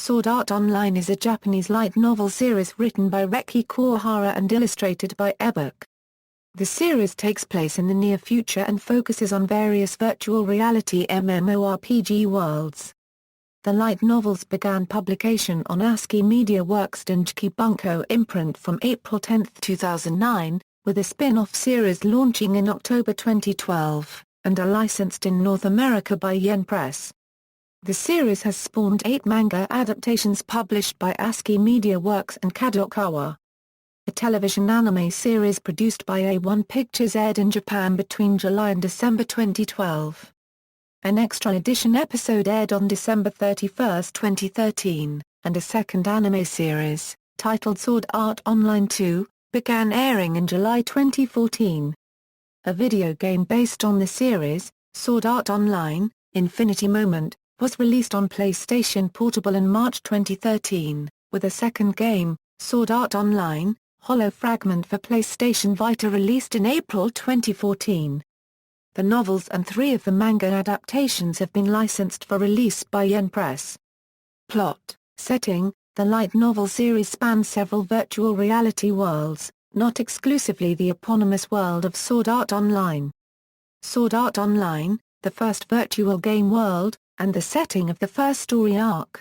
Sword Art Online is a Japanese light novel series written by Reki Kuwahara and illustrated by Ebook. The series takes place in the near future and focuses on various virtual reality MMORPG worlds. The light novels began publication on ASCII Media Works Denjiki Bunko imprint from April 10, 2009, with a spin-off series launching in October 2012, and are licensed in North America by Yen Press. The series has spawned 8 manga adaptations published by ASCII Media Works and Kadokawa. A television anime series produced by A1 Pictures aired in Japan between July and December 2012. An extra edition episode aired on December 31, 2013, and a second anime series, titled Sword Art Online 2, began airing in July 2014. A video game based on the series, Sword Art Online, Infinity Moment, was released on PlayStation Portable in March 2013, with a second game, Sword Art Online, Hollow Fragment for PlayStation Vita released in April 2014. The novels and 3 of the manga adaptations have been licensed for release by Yen Press. Plot, setting: the light novel series spans several virtual reality worlds, not exclusively the eponymous world of Sword Art Online. Sword Art Online, the first virtual game world, and the setting of the first story arc.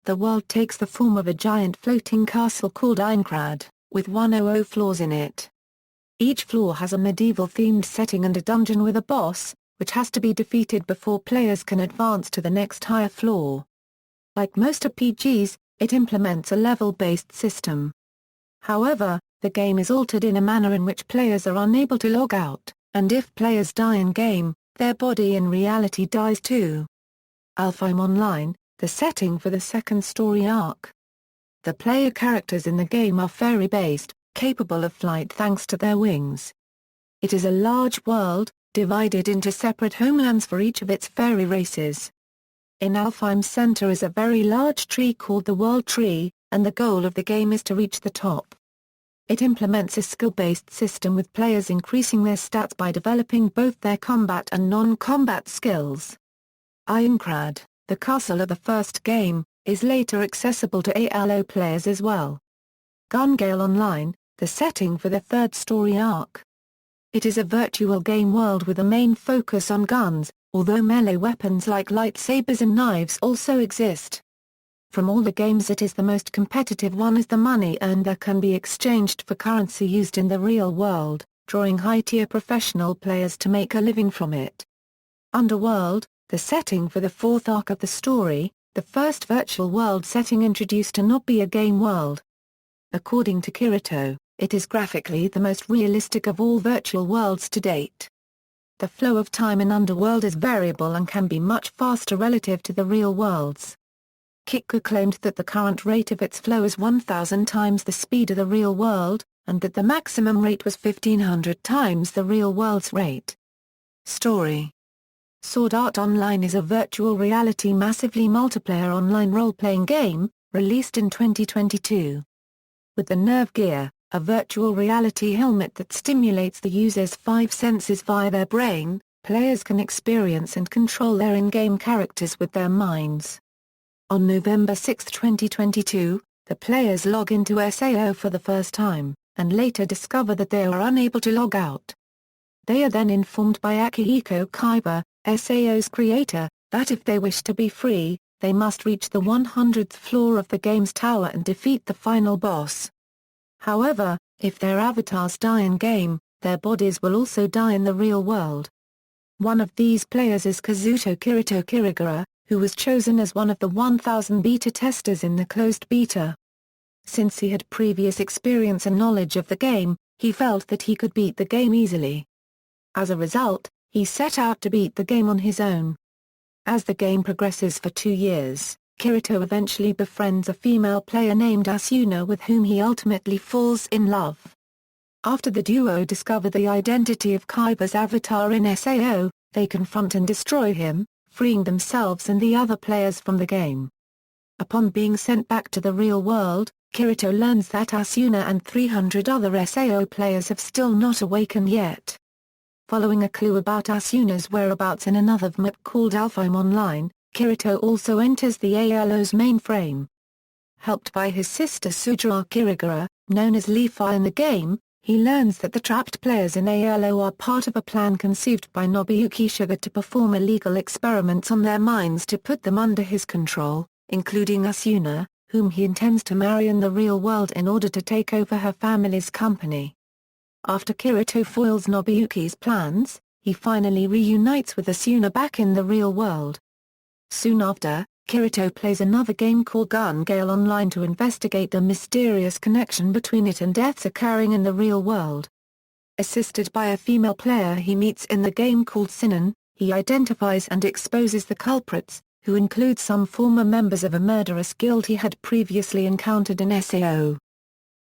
The world takes the form of a giant floating castle called Aincrad, with 100 floors in it. Each floor has a medieval-themed setting and a dungeon with a boss, which has to be defeated before players can advance to the next higher floor. Like most RPGs, it implements a level-based system. However, the game is altered in a manner in which players are unable to log out, and if players die in-game, their body in reality dies too. Alfheim Online, the setting for the second story arc. The player characters in the game are fairy-based, capable of flight thanks to their wings. It is a large world, divided into separate homelands for each of its fairy races. In Alfheim's center is a very large tree called the World Tree, and the goal of the game is to reach the top. It implements a skill-based system with players increasing their stats by developing both their combat and non-combat skills. Aincrad, the castle of the first game, is later accessible to ALO players as well. Gungale Online, the setting for the third story arc. It is a virtual game world with a main focus on guns, although melee weapons like lightsabers and knives also exist. From all the games it is the most competitive one as the money earned there can be exchanged for currency used in the real world, drawing high-tier professional players to make a living from it. Underworld, the setting for the fourth arc of the story, the first virtual world setting introduced to not be a game world. According to Kirito, it is graphically the most realistic of all virtual worlds to date. The flow of time in Underworld is variable and can be much faster relative to the real worlds. Kiku claimed that the current rate of its flow is 1,000 times the speed of the real world, and that the maximum rate was 1,500 times the real world's rate. Story: Sword Art Online is a virtual reality massively multiplayer online role-playing game, released in 2022. With the Nerve Gear, a virtual reality helmet that stimulates the user's 5 senses via their brain, players can experience and control their in-game characters with their minds. On November 6, 2022, the players log into SAO for the first time, and later discover that they are unable to log out. They are then informed by Akihiko Kaiba, SAO's creator, that if they wish to be free, they must reach the 100th floor of the game's tower and defeat the final boss. However, if their avatars die in-game, their bodies will also die in the real world. One of these players is Kazuto Kirito Kirigara, who was chosen as one of the 1,000 beta testers in the closed beta. Since he had previous experience and knowledge of the game, he felt that he could beat the game easily. As a result, he set out to beat the game on his own. As the game progresses for 2 years, Kirito eventually befriends a female player named Asuna with whom he ultimately falls in love. After the duo discover the identity of Kaiba's avatar in SAO, they confront and destroy him, freeing themselves and the other players from the game. Upon being sent back to the real world, Kirito learns that Asuna and 300 other SAO players have still not awakened yet. Following a clue about Asuna's whereabouts in another map called Alfheim Online, Kirito also enters the ALO's mainframe. Helped by his sister Sujiro Kirigara, known as Leafa in the game, he learns that the trapped players in ALO are part of a plan conceived by Nobuyuki Suga to perform illegal experiments on their minds to put them under his control, including Asuna, whom he intends to marry in the real world in order to take over her family's company. After Kirito foils Nobuyuki's plans, he finally reunites with Asuna back in the real world. Soon after, Kirito plays another game called Gun Gale Online to investigate the mysterious connection between it and deaths occurring in the real world. Assisted by a female player he meets in the game called Sinan, he identifies and exposes the culprits, who include some former members of a murderous guild he had previously encountered in SAO.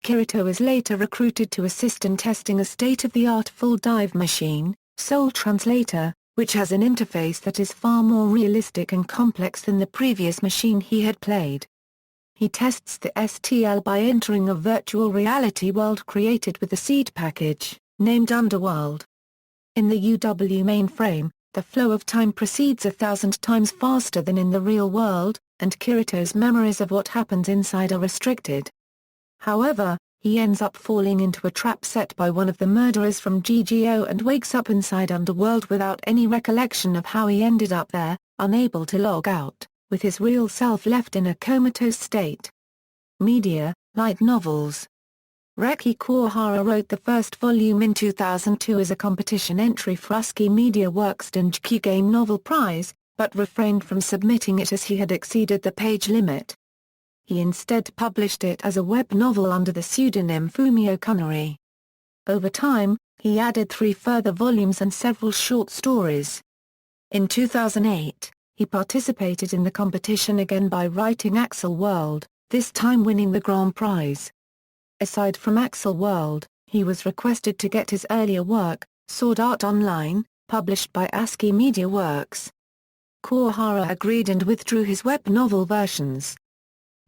Kirito is later recruited to assist in testing a state-of-the-art full-dive machine, Soul Translator, which has an interface that is far more realistic and complex than the previous machine he had played. He tests the STL by entering a virtual reality world created with the seed package, named Underworld. In the UW mainframe, the flow of time proceeds 1,000 times faster than in the real world, and Kirito's memories of what happens inside are restricted. However, he ends up falling into a trap set by one of the murderers from GGO and wakes up inside Underworld without any recollection of how he ended up there, unable to log out, with his real self left in a comatose state. Media, light novels. Reki Kuwahara wrote the first volume in 2002 as a competition entry for ASCII Media Works Dengeki Game Novel Prize, but refrained from submitting it as he had exceeded the page limit. He instead published it as a web novel under the pseudonym Fumio Kunari. Over time, he added 3 further volumes and several short stories. In 2008, he participated in the competition again by writing Axel World, this time winning the Grand Prize. Aside from Axel World, he was requested to get his earlier work, Sword Art Online, published by ASCII Media Works. Kuwahara agreed and withdrew his web novel versions.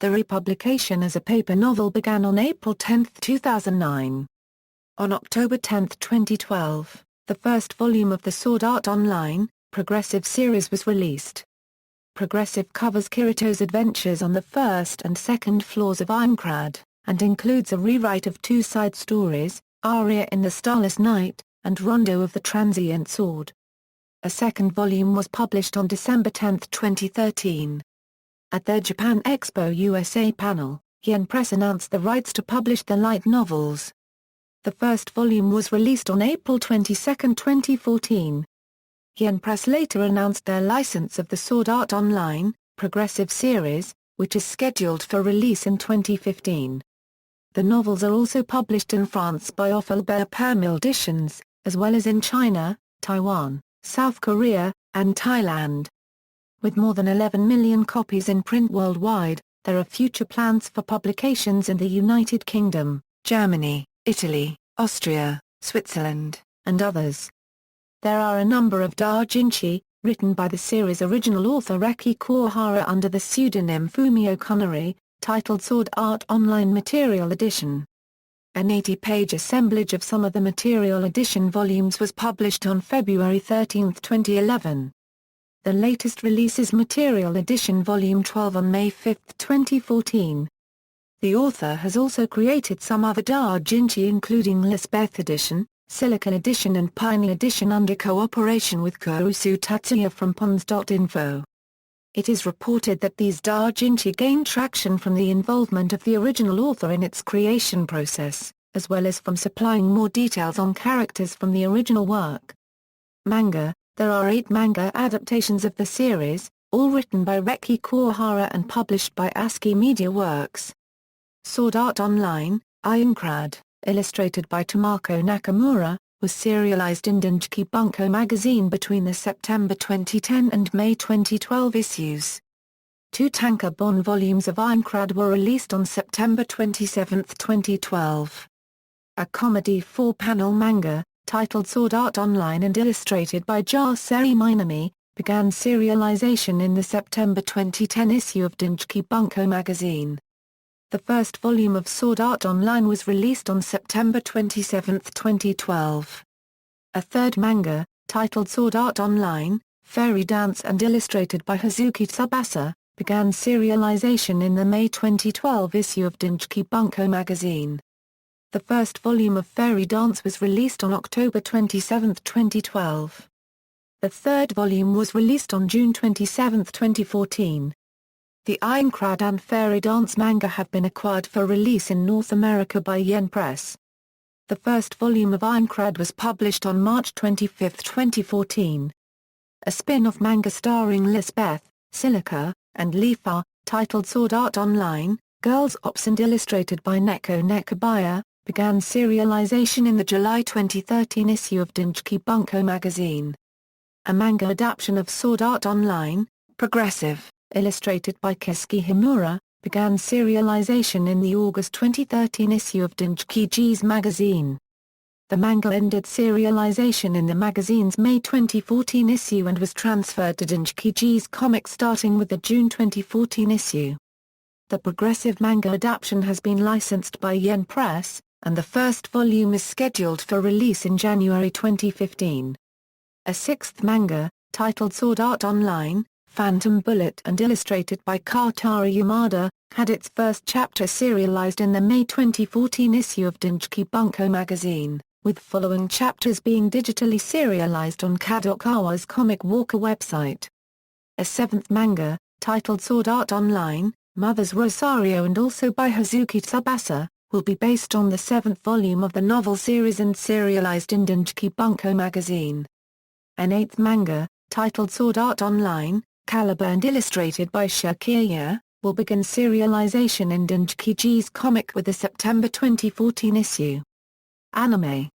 The republication as a paper novel began on April 10, 2009. On October 10, 2012, the first volume of the Sword Art Online, Progressive series was released. Progressive covers Kirito's adventures on the first and second floors of Aincrad, and includes a rewrite of 2 side stories, Aria in the Starless Night, and Rondo of the Transient Sword. A second volume was published on December 10, 2013. At their Japan Expo USA panel, Yen Press announced the rights to publish the light novels. The first volume was released on April 22, 2014. Yen Press later announced their license of the Sword Art Online, Progressive series, which is scheduled for release in 2015. The novels are also published in France by Offelbert Permil Editions, as well as in China, Taiwan, South Korea, and Thailand. With more than 11 million copies in print worldwide, there are future plans for publications in the United Kingdom, Germany, Italy, Austria, Switzerland, and others. There are a number of doujinshi, written by the series' original author Reki Kuwahara under the pseudonym Fumio Kunari, titled Sword Art Online Material Edition. An 80-page assemblage of some of the Material Edition volumes was published on February 13, 2011. The latest release is Material Edition Volume 12 on May 5, 2014. The author has also created some other doujinshi including Lisbeth Edition, Silicon Edition and Pioneer Edition under cooperation with Kurusu Tatsuya from Pons.info. It is reported that these doujinshi gained traction from the involvement of the original author in its creation process, as well as from supplying more details on characters from the original work. Manga. There are 8 manga adaptations of the series, all written by Reki Kuwahara and published by ASCII Media Works. Sword Art Online, Aincrad, illustrated by Tomoko Nakamura, was serialized in Dengeki Bunko magazine between the September 2010 and May 2012 issues. 2 tankobon volumes of Aincrad were released on September 27, 2012. A comedy 4-panel manga, titled Sword Art Online and illustrated by Jasei Minami, began serialization in the September 2010 issue of Dengeki Bunko magazine. The first volume of Sword Art Online was released on September 27, 2012. A third manga, titled Sword Art Online, Fairy Dance and illustrated by Hazuki Tsubasa, began serialization in the May 2012 issue of Dengeki Bunko magazine. The first volume of Fairy Dance was released on October 27, 2012. The third volume was released on June 27, 2014. The Aincrad and Fairy Dance manga have been acquired for release in North America by Yen Press. The first volume of Aincrad was published on March 25, 2014. A spin-off manga starring Lisbeth, Silica, and Lifa, titled Sword Art Online, Girls Ops and illustrated by Neko Nekabaya, began serialization in the July 2013 issue of Dengeki Bunko magazine. A manga adaptation of Sword Art Online, Progressive, illustrated by Keisuke Himura, began serialization in the August 2013 issue of Dengeki G's magazine. The manga ended serialization in the magazine's May 2014 issue and was transferred to Dengeki G's comics starting with the June 2014 issue. The Progressive manga adaptation has been licensed by Yen Press, and the first volume is scheduled for release in January 2015. A sixth manga, titled Sword Art Online, Phantom Bullet and illustrated by Kotaro Yamada, had its first chapter serialized in the May 2014 issue of Dengeki Bunko magazine, with following chapters being digitally serialized on Kadokawa's Comic Walker website. A seventh manga, titled Sword Art Online, Mother's Rosario and also by Hazuki Tsubasa, will be based on the seventh volume of the novel series and serialized in Dengeki Bunko magazine. An eighth manga, titled Sword Art Online, Caliber and illustrated by Shakira, will begin serialization in Dengeki G's comic with the September 2014 issue. Anime.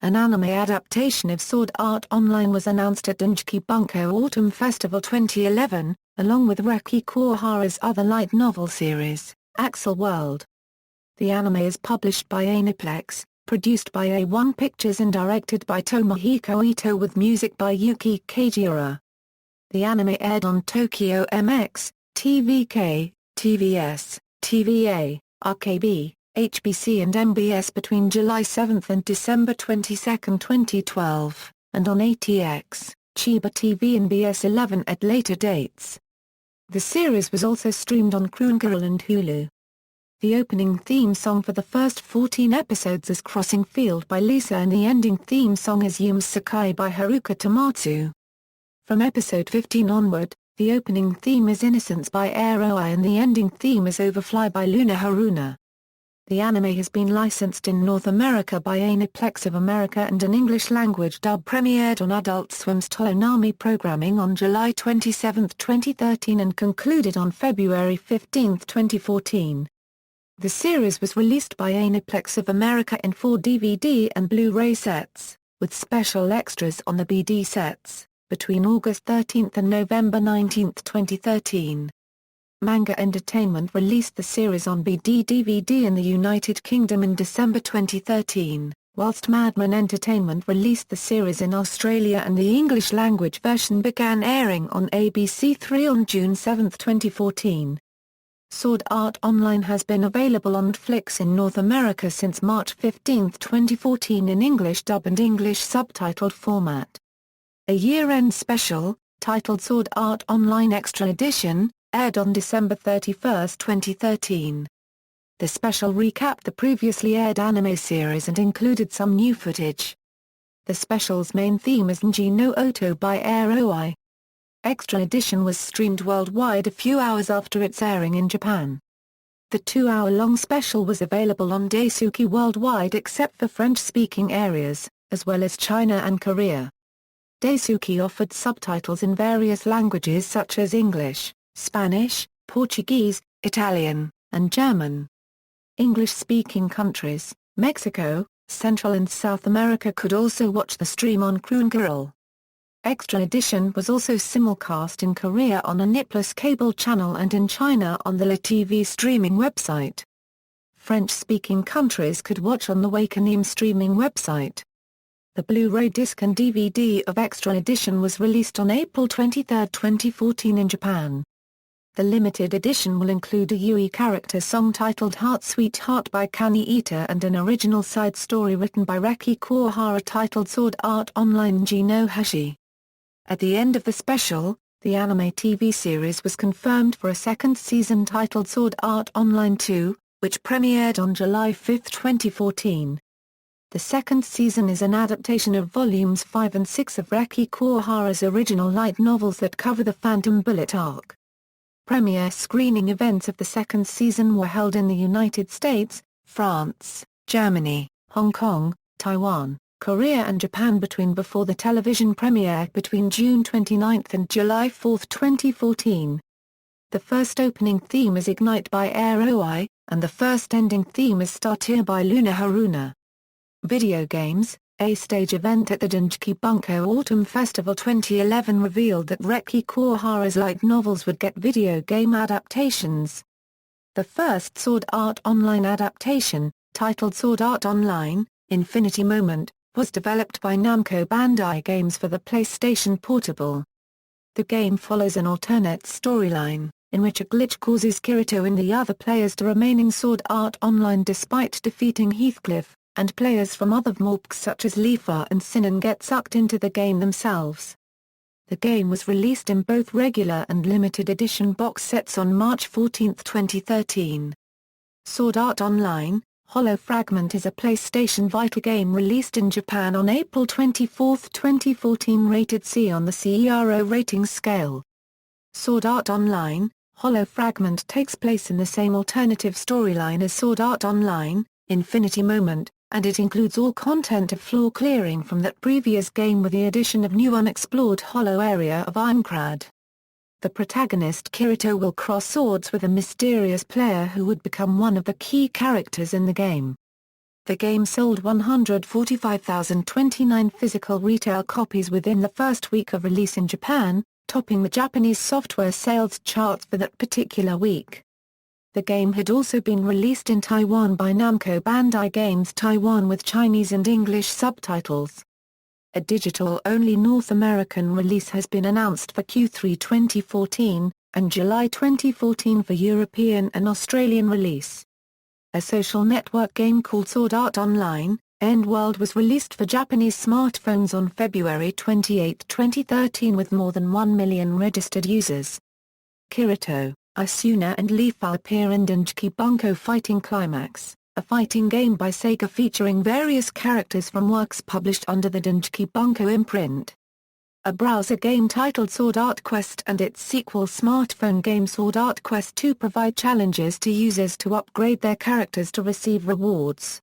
An anime adaptation of Sword Art Online was announced at Dengeki Bunko Autumn Festival 2011, along with Reki Kuwahara's other light novel series, Axel World. The anime is published by Aniplex, produced by A1 Pictures and directed by Tomohiko Ito with music by Yuki Kajiura. The anime aired on Tokyo MX, TVK, TVS, TVA, RKB, HBC and MBS between July 7 and December 22, 2012, and on ATX, Chiba TV and BS11 at later dates. The series was also streamed on Crunchyroll and Hulu. The opening theme song for the first 14 episodes is Crossing Field by Lisa and the ending theme song is Yume Sakai by Haruka Tomatsu. From episode 15 onward, the opening theme is Innocence by Aeroi and the ending theme is Overfly by Luna Haruna. The anime has been licensed in North America by Aniplex of America and an English-language dub premiered on Adult Swim's Toonami programming on July 27, 2013 and concluded on February 15, 2014. The series was released by Aniplex of America in 4 DVD and Blu-ray sets, with special extras on the BD sets, between August 13 and November 19, 2013. Manga Entertainment released the series on BD DVD in the United Kingdom in December 2013, whilst Madman Entertainment released the series in Australia and the English-language version began airing on ABC3 on June 7, 2014. Sword Art Online has been available on Netflix in North America since March 15, 2014 in English dub and English subtitled format. A year-end special, titled Sword Art Online Extra Edition, aired on December 31, 2013. The special recapped the previously aired anime series and included some new footage. The special's main theme is Nji no Oto by Aeroi. Extra Edition was streamed worldwide a few hours after its airing in Japan. The 2-hour-long special was available on Daisuki worldwide except for French-speaking areas, as well as China and Korea. Daisuki offered subtitles in various languages such as English, Spanish, Portuguese, Italian, and German. English-speaking countries, Mexico, Central and South America could also watch the stream on Crunchyroll. Extra Edition was also simulcast in Korea on a Niplus cable channel and in China on the LaTV streaming website. French-speaking countries could watch on the Wakanim streaming website. The Blu-ray disc and DVD of Extra Edition was released on April 23, 2014 in Japan. The limited edition will include a Yui character song titled Heart Sweet Heart by Kani Ita and an original side story written by Reki Kuwahara titled Sword Art Online Nji no Hashi. At the end of the special, the anime TV series was confirmed for a second season titled Sword Art Online 2, which premiered on July 5, 2014. The second season is an adaptation of volumes 5 and 6 of Reki Kuwahara's original light novels that cover the Phantom Bullet arc. Premiere screening events of the second season were held in the United States, France, Germany, Hong Kong, Taiwan, Korea and Japan before the television premiere between June 29 and July 4, 2014. The first opening theme is Ignite by Air OI, and the first ending theme is Startear by Luna Haruna. Video games. A stage event at the Dengeki Bunko Autumn Festival 2011 revealed that Reki Kuwahara's light novels would get video game adaptations. The first Sword Art Online adaptation, titled Sword Art Online: Infinity Moment, was developed by Namco Bandai Games for the PlayStation Portable. The game follows an alternate storyline, in which a glitch causes Kirito and the other players to remain in Sword Art Online despite defeating Heathcliff, and players from other MOBs such as Leafa and Sinan get sucked into the game themselves. The game was released in both regular and limited edition box sets on March 14, 2013. Sword Art Online: Hollow Fragment is a PlayStation Vita game released in Japan on April 24, 2014, rated C on the CERO rating scale. Sword Art Online: Hollow Fragment takes place in the same alternative storyline as Sword Art Online: Infinity Moment, and it includes all content of floor clearing from that previous game with the addition of new unexplored hollow area of Aincrad. The protagonist Kirito will cross swords with a mysterious player who would become one of the key characters in the game. The game sold 145,029 physical retail copies within the first week of release in Japan, topping the Japanese software sales charts for that particular week. The game had also been released in Taiwan by Namco Bandai Games Taiwan with Chinese and English subtitles. A digital-only North American release has been announced for Q3 2014, and July 2014 for European and Australian release. A social network game called Sword Art Online: End World was released for Japanese smartphones on February 28, 2013 with more than 1 million registered users. Kirito, Asuna and Leafa appear in Dengeki Bunko Fighting Climax, a fighting game by Sega featuring various characters from works published under the Dengeki Bunko imprint. A browser game titled Sword Art Quest and its sequel smartphone game Sword Art Quest 2 provide challenges to users to upgrade their characters to receive rewards.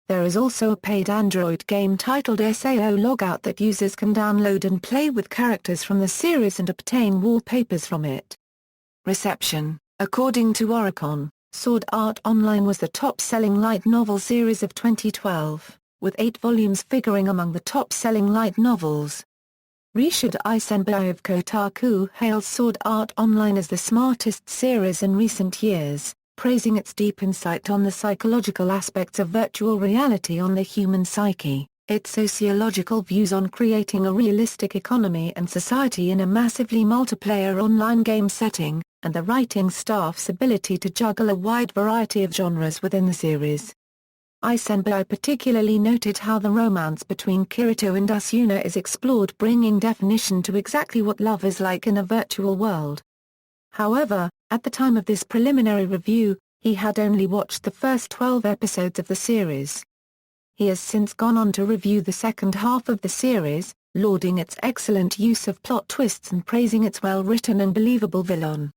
There is also a paid Android game titled SAO Logout that users can download and play with characters from the series and obtain wallpapers from it. Reception. According to Oricon, Sword Art Online was the top-selling light novel series of 2012, with 8 volumes figuring among the top-selling light novels. Rishad Isenbai of Kotaku hails Sword Art Online as the smartest series in recent years, praising its deep insight on the psychological aspects of virtual reality on the human psyche, its sociological views on creating a realistic economy and society in a massively multiplayer online game setting, and the writing staff's ability to juggle a wide variety of genres within the series. Isenbai particularly noted how the romance between Kirito and Asuna is explored, bringing definition to exactly what love is like in a virtual world. However, at the time of this preliminary review, he had only watched the first 12 episodes of the series. He has since gone on to review the second half of the series, lauding its excellent use of plot twists and praising its well-written and believable villain.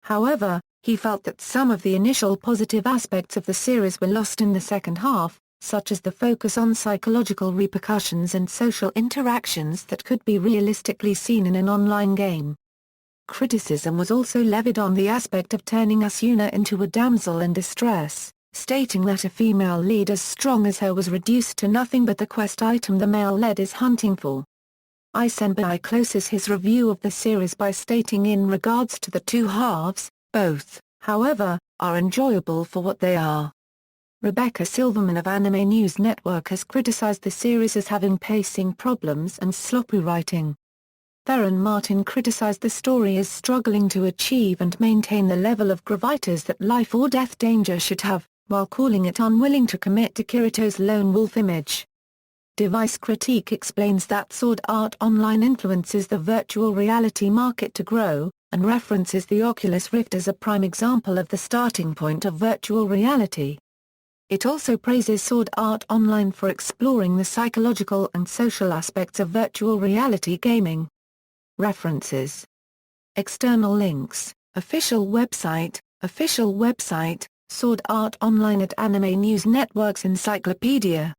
However, he felt that some of the initial positive aspects of the series were lost in the second half, such as the focus on psychological repercussions and social interactions that could be realistically seen in an online game. Criticism was also levied on the aspect of turning Asuna into a damsel in distress, stating that a female lead as strong as her was reduced to nothing but the quest item the male lead is hunting for. Isenbai closes his review of the series by stating in regards to the two halves, both, however, are enjoyable for what they are. Rebecca Silverman of Anime News Network has criticized the series as having pacing problems and sloppy writing. Theron Martin criticized the story as struggling to achieve and maintain the level of gravitas that Life or Death Danger should have, while calling it unwilling to commit to Kirito's lone wolf image. Device Critique explains that Sword Art Online influences the virtual reality market to grow, and references the Oculus Rift as a prime example of the starting point of virtual reality. It also praises Sword Art Online for exploring the psychological and social aspects of virtual reality gaming. References. External links, official website, Sword Art Online at Anime News Network's Encyclopedia.